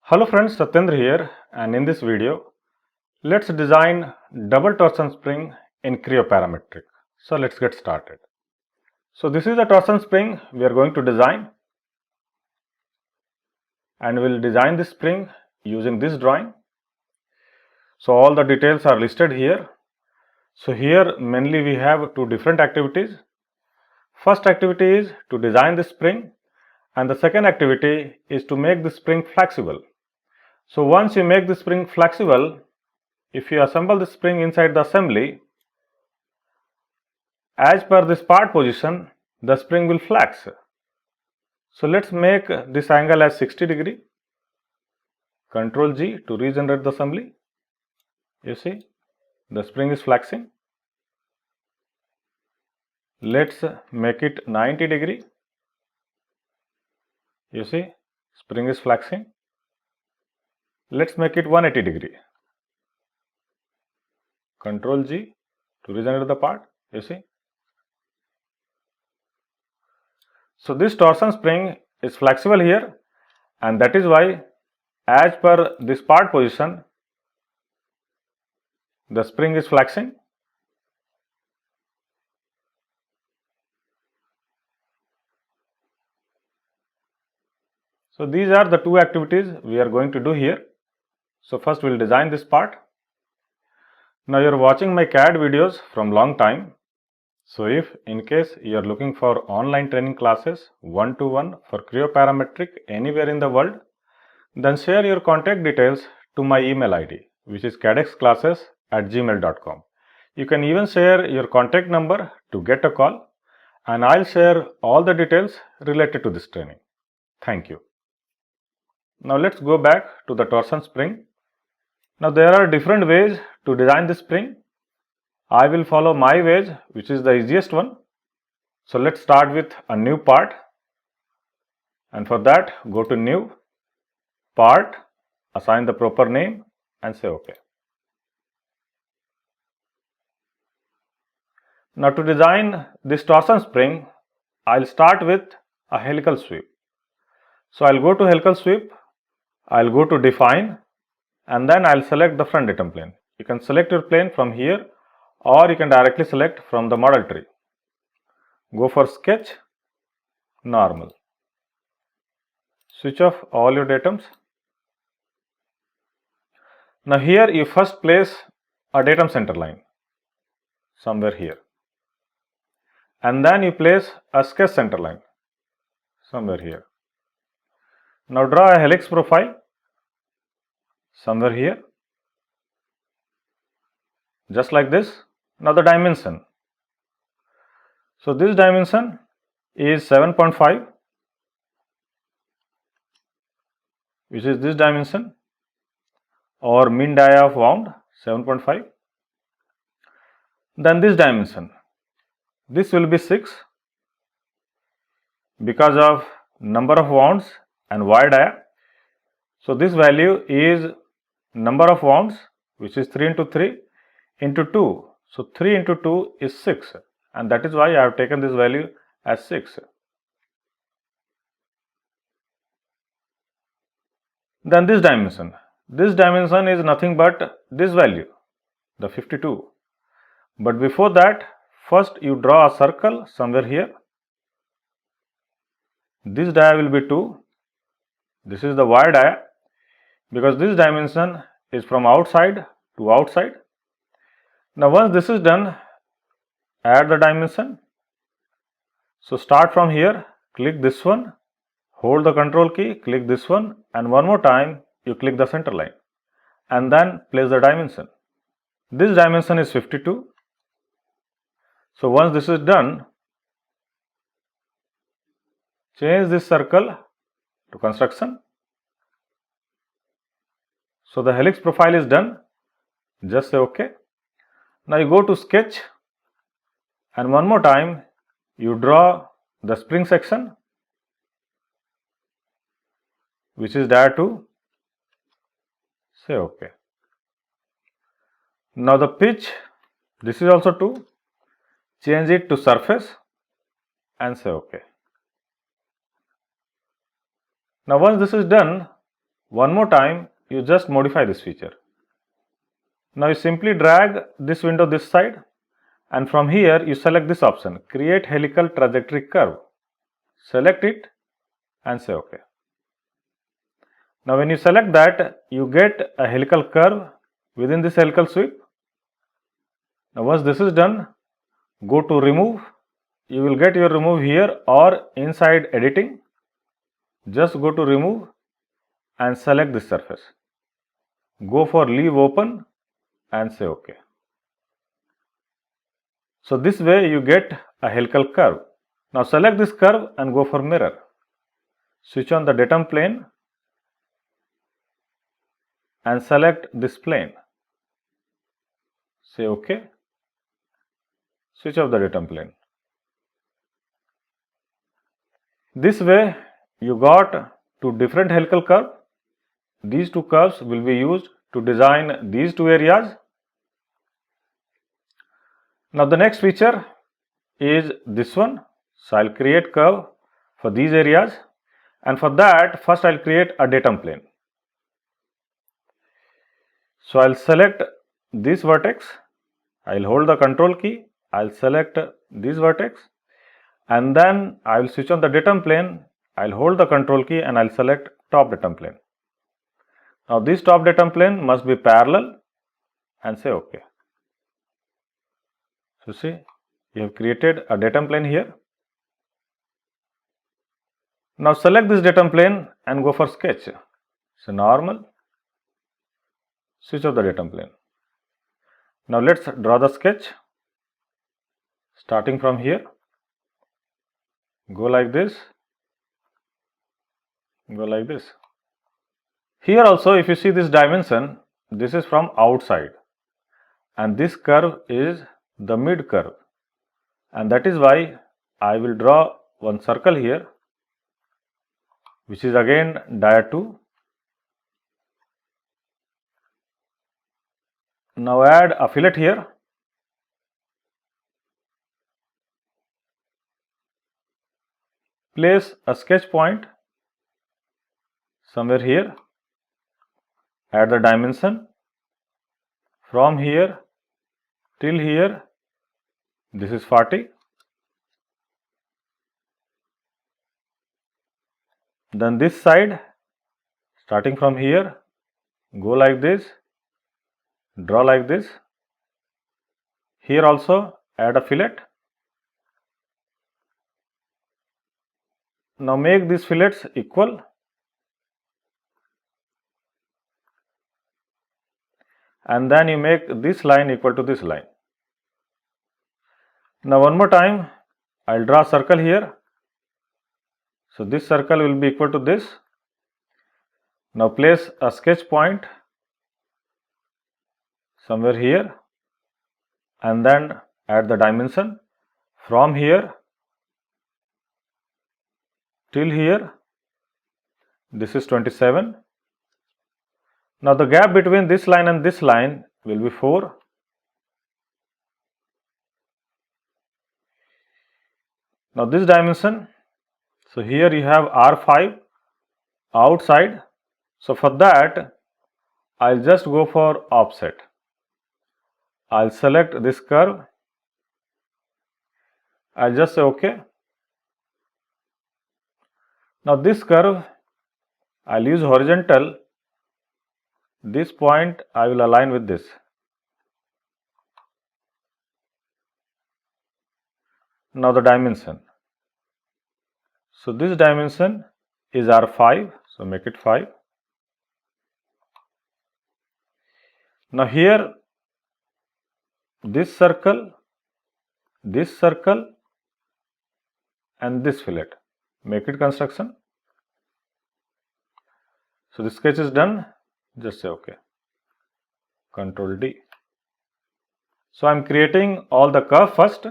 Hello friends, Satyendra here, and in this video, let's design double torsion spring in Creo Parametric. So let's get started. So this is the torsion spring we are going to design, and we'll design this spring using this drawing. So all the details are listed here. So here mainly we have two different activities. First activity is to design the spring, and the second activity is to make the spring flexible. So once you make the spring flexible, if you assemble the spring inside the assembly, as per this part position, the spring will flex. So let's make this angle as 60 degree. Ctrl G to regenerate the assembly. You see, the spring is flexing. Let's make it 90 degree. You see, spring is flexing. Let's make it 180 degree. Ctrl G to regenerate the part. You see. So this torsion spring is flexible here, and that is why as per this part position, the spring is flexing. So these are the two activities we are going to do here. So first we will design this part. Now you are watching my CAD videos from long time. So if in case you are looking for online training classes one-to-one for Creo Parametric anywhere in the world, then share your contact details to my email ID, which is cadxclasses@gmail.com. You can even share your contact number to get a call, and I'll share all the details related to this training. Thank you. Now let's go back to the torsion spring. Now there are different ways to design this spring. I will follow my ways, which is the easiest one. So let's start with a new part, and for that go to new, part, assign the proper name and say OK. Now to design this torsion spring, I'll start with a helical sweep. So I'll go to helical sweep, I'll go to define, and then I'll select the front datum plane. You can select your plane from here, or you can directly select from the model tree. Go for sketch, normal. Switch off all your datums. Now here you first place a datum center line somewhere here, and then you place a sketch center line somewhere here. Now draw a helix profile somewhere here, just like this. Now the dimension. So this dimension is 7.5, which is this dimension, or mean dia of wound 7.5. Then this dimension, this will be 6 because of number of wounds and wire dia. So this value is number of wounds, which is 3 into 3 into 2. So 3 into 2 is 6, and that is why I have taken this value as 6. Then this dimension is nothing but this value, the 52. But before that, first you draw a circle somewhere here. This dia will be 2. This is the wire dia, because this dimension is from outside to outside. Now once this is done, add the dimension. So start from here, click this one, hold the control key, click this one, and one more time you click the center line, and then place the dimension. This dimension is 52. So once this is done, change this circle to construction. So the helix profile is done. Just say OK. Now you go to sketch, and one more time you draw the spring section, which is dia 2. Say OK. Now the pitch, this is also 2. Change it to surface and say OK. Now once this is done, one more time, you just modify this feature. Now you simply drag this window this side, and from here you select this option, create helical trajectory curve. Select it and say OK. Now when you select that, you get a helical curve within this helical sweep. Now once this is done, go to remove. You will get your remove here or inside editing. Just go to remove and select this surface. Go for leave open and say OK. So this way you get a helical curve. Now select this curve and go for mirror. Switch on the datum plane and select this plane. Say OK. Switch off the datum plane. This way you got two different helical curves. These two curves will be used to design these two areas. Now the next feature is this one. So I'll create curve for these areas, and for that first I'll create a datum plane. So I'll select this vertex, I'll hold the control key, I'll select this vertex, and then I will switch on the datum plane, I'll hold the control key and I'll select top datum plane. Now this top datum plane must be parallel and say OK. So see, you have created a datum plane here. Now select this datum plane and go for sketch. So normal, switch off the datum plane. Now let's draw the sketch. Starting from here, go like this, go like this. Here also, if you see this dimension, this is from outside, and this curve is the mid curve, and that is why I will draw one circle here, which is again dia 2. Now add a fillet here. Place a sketch point somewhere here. Add the dimension from here till here. This is 40. Then this side, starting from here, go like this, draw like this. Here also add a fillet. Now make these fillets equal. And then you make this line equal to this line. Now one more time, I'll draw a circle here. So this circle will be equal to this. Now place a sketch point somewhere here, and then add the dimension from here till here. This is 27. Now the gap between this line and this line will be 4. Now this dimension, so here you have R5 outside. So for that, I'll just go for offset. I'll select this curve. I'll just say OK. Now this curve, I'll use horizontal. This point I will align with this. Now the dimension. So this dimension is R5. So make it 5. Now here, this circle, and this fillet. Make it construction. So the sketch is done. Just say OK. Control D. So I am creating all the curve first.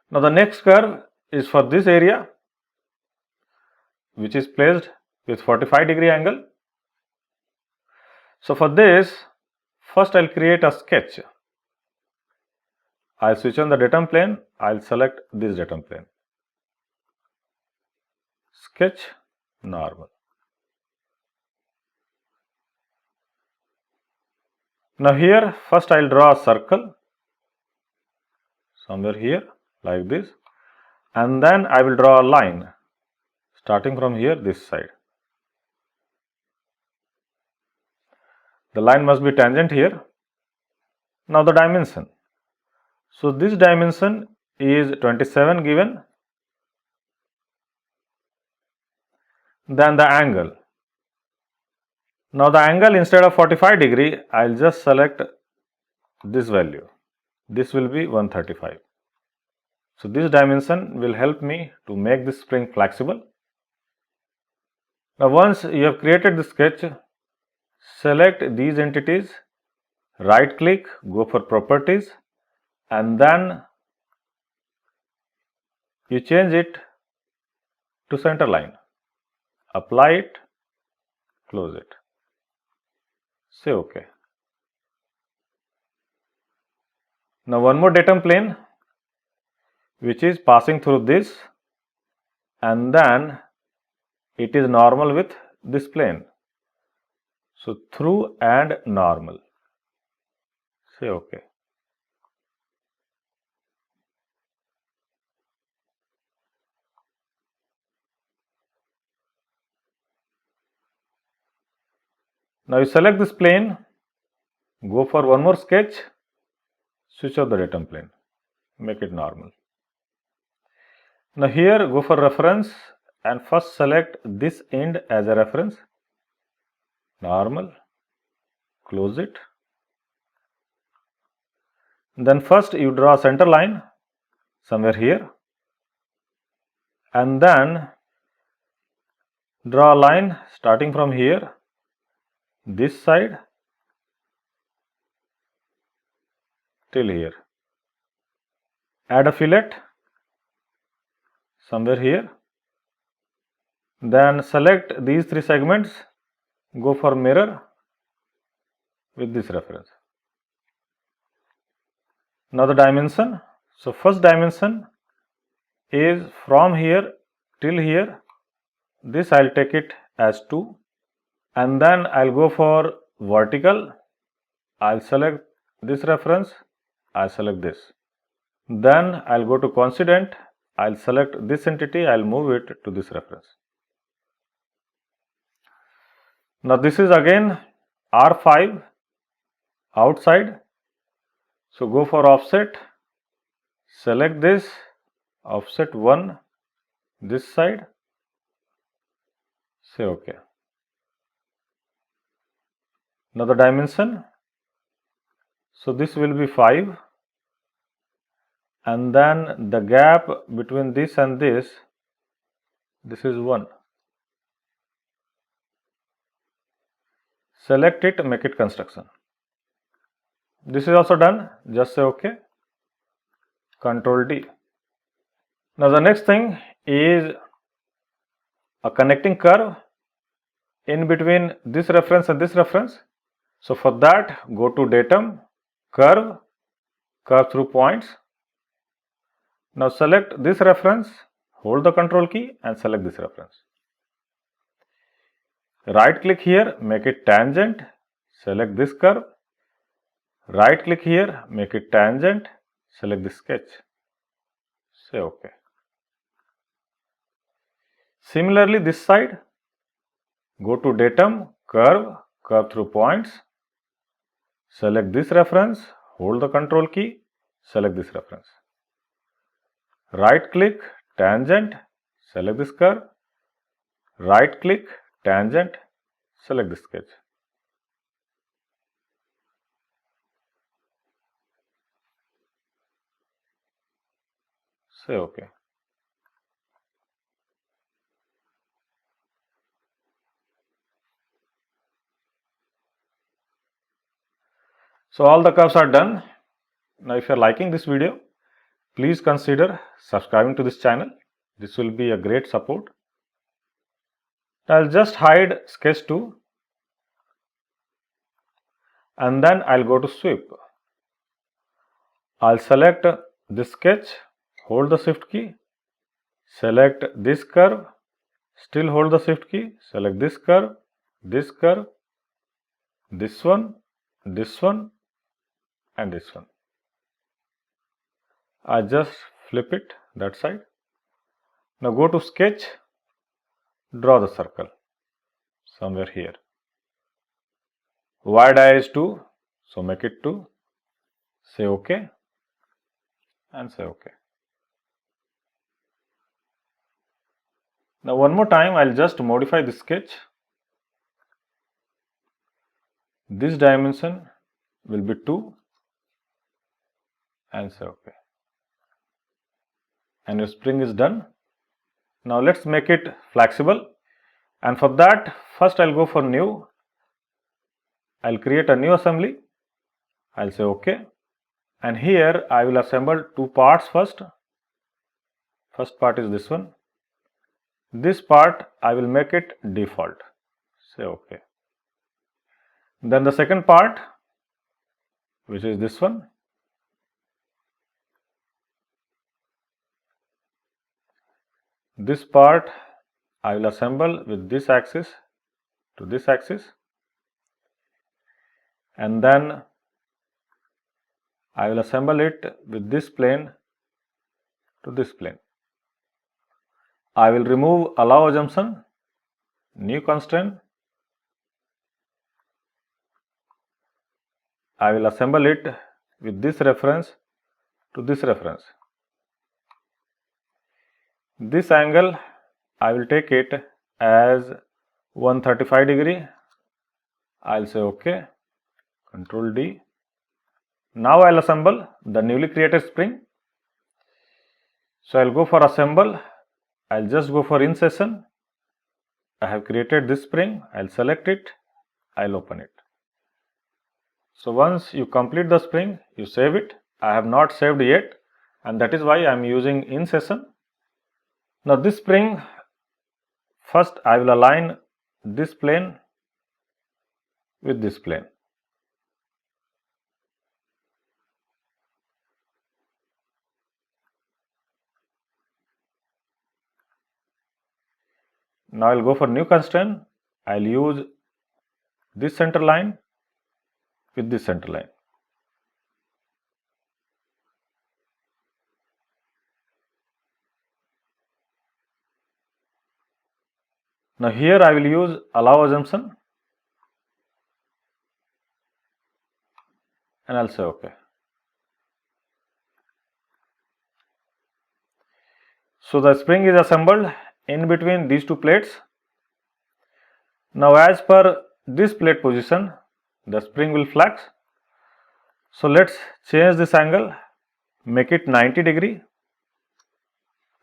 Now the next curve is for this area, which is placed with 45-degree angle. So for this, first I'll create a sketch. I'll switch on the datum plane. I'll select this datum plane. Sketch, normal. Now here first I will draw a circle somewhere here like this, and then I will draw a line starting from here this side. The line must be tangent here. Now the dimension. So this dimension is 27 given. Then the angle. Now the angle, instead of 45 degree, I will just select this value. This will be 135. So this dimension will help me to make this spring flexible. Now once you have created the sketch, select these entities, right click, go for properties, and then you change it to center line. Apply it, close it, say OK. Now one more datum plane which is passing through this, and then it is normal with this plane. So through and normal, say OK. Now you select this plane, go for one more sketch, switch off the datum plane, make it normal. Now here go for reference and first select this end as a reference, normal, close it. Then first you draw a center line somewhere here, and then draw a line starting from here, this side till here. Add a fillet somewhere here. Then select these three segments, go for mirror with this reference. Now the dimension. So first dimension is from here till here. This I will take it as 2, and then I will go for vertical. I will select this reference, I will select this. Then I will go to coincident, I will select this entity, I will move it to this reference. Now this is again R5 outside. So go for offset, select this, offset 1 this side, say OK. Now the dimension. So this will be 5, and then the gap between this and this is 1. Select it, make it construction. This is also done, just say OK, Ctrl D. Now the next thing is a connecting curve in between this reference and this reference. So for that, go to datum, curve, curve through points. Now select this reference, hold the Ctrl key and select this reference. Right click here, make it tangent, select this curve. Right click here, make it tangent, select this sketch, say OK. Similarly this side, go to datum, curve, curve through points, select this reference, hold the Ctrl key, select this reference. Right click, tangent, select this curve. Right click, tangent, select this sketch. Say OK. So all the curves are done. Now if you are liking this video, please consider subscribing to this channel. This will be a great support. I will just hide sketch 2, and then I will go to sweep. I will select this sketch, hold the shift key, select this curve, still hold the shift key, select this curve, this one, this one and this one. I just flip it that side. Now go to sketch, draw the circle somewhere here. Wide eye is 2, so make it 2. Say OK and say OK. Now one more time I'll just modify the sketch. This dimension will be 2 and say OK. And your spring is done. Now let's make it flexible, and for that first I'll go for new. I'll create a new assembly. I'll say OK, and here I will assemble two parts first. First part is this one. This part I will make it default. Say OK. Then the second part, which is this one, this part I will assemble with this axis to this axis, and then I will assemble it with this plane to this plane. I will remove allow assumption, new constraint. I will assemble it with this reference to this reference. This angle I will take it as 135 degree. I'll say OK, Control D. Now I'll assemble the newly created spring. So I'll go for assemble. I'll just go for in session. I have created this spring. I'll select it. I'll open it. So once you complete the spring, you save it. I have not saved yet, and that is why I am using in session. Now this spring, first I will align this plane with this plane. Now I will go for new constraint. I will use this center line with this center line. Now here I will use allow assumption, and I'll say OK. So the spring is assembled in between these two plates. Now as per this plate position, the spring will flex. So let's change this angle, make it 90 degree.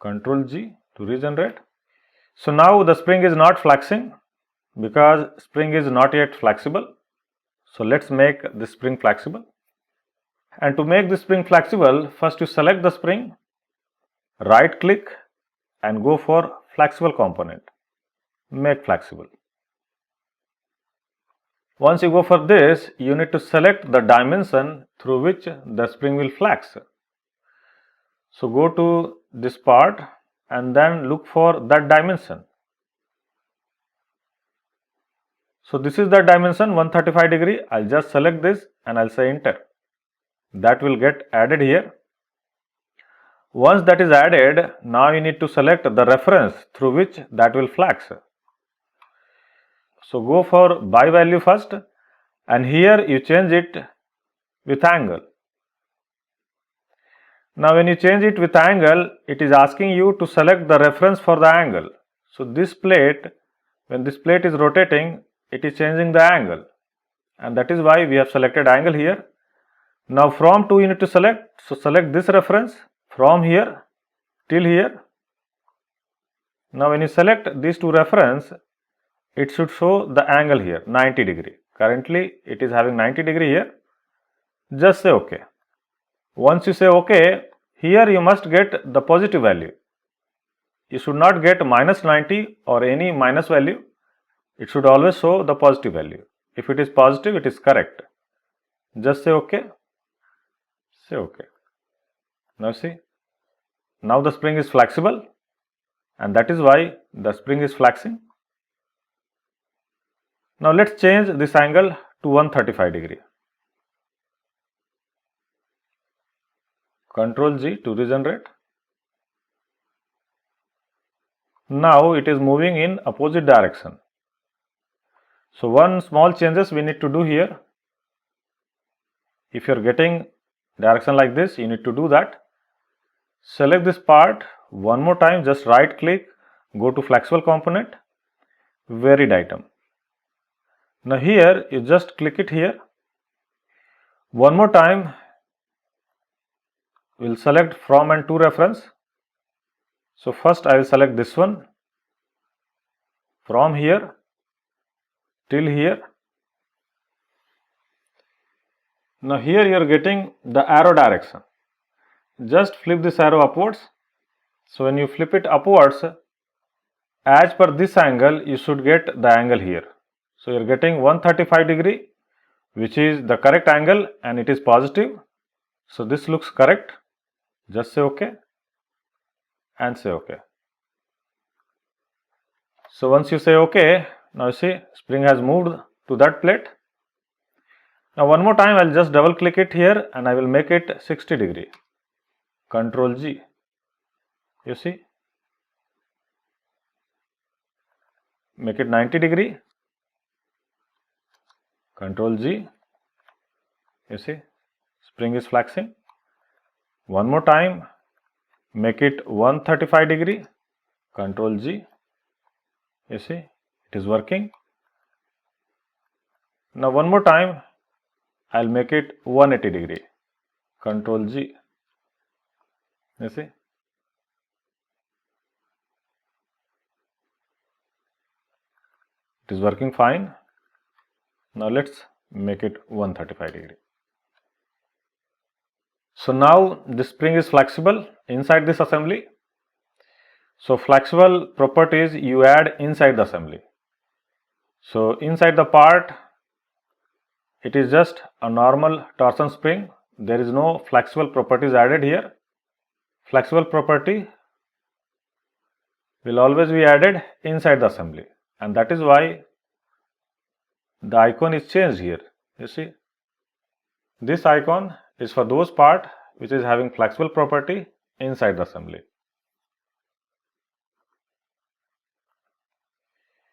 Control G to regenerate. So now the spring is not flexing because spring is not yet flexible. So let's make the spring flexible. And to make the spring flexible, first you select the spring, right click and go for flexible component, make flexible. Once you go for this, you need to select the dimension through which the spring will flex. So go to this part and then look for that dimension. So this is the dimension 135 degree. I'll just select this and I'll say enter. That will get added here. Once that is added, now you need to select the reference through which that will flex. So go for by value first, and here you change it with angle. Now when you change it with angle, it is asking you to select the reference for the angle. So this plate, when this plate is rotating, it is changing the angle, and that is why we have selected angle here. Now from 2 you need to select, so select this reference from here till here. Now when you select these two reference, it should show the angle here 90 degree. Currently it is having 90 degree here. Just say OK. Once you say OK, here you must get the positive value. You should not get minus 90 or any minus value. It should always show the positive value. If it is positive, it is correct. Just say OK. Say OK. Now see, now the spring is flexible, and that is why the spring is flexing. Now let's change this angle to 135 degree. Ctrl G to regenerate. Now it is moving in opposite direction. So one small changes we need to do here. If you are getting direction like this, you need to do that. Select this part one more time, just right click, go to flexible component, varied item. Now here you just click it here. One more time, we will select from and to reference. So first I will select this one, from here till here. Now here you are getting the arrow direction. Just flip this arrow upwards. So when you flip it upwards, as per this angle, you should get the angle here. So you are getting 135 degree, which is the correct angle and it is positive. So this looks correct. Just say OK and say OK. So once you say OK, now you see spring has moved to that plate. Now one more time I will just double click it here and I will make it 60 degree. Ctrl G. You see, make it 90 degree. Ctrl G. You see, spring is flexing. One more time, make it 135 degree. Ctrl G. You see, it is working. Now one more time, I'll make it 180 degree. Ctrl G. You see, it is working fine. Now let's make it 135 degree. So now the spring is flexible inside this assembly. So flexible properties you add inside the assembly. So inside the part, it is just a normal torsion spring. There is no flexible properties added here. Flexible property will always be added inside the assembly, and that is why the icon is changed here. You see, this icon is for those part which is having flexible property inside the assembly.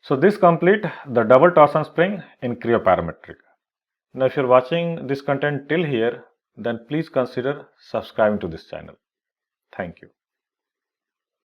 So this complete the double torsion spring in Creo Parametric. Now if you are watching this content till here, then please consider subscribing to this channel. Thank you.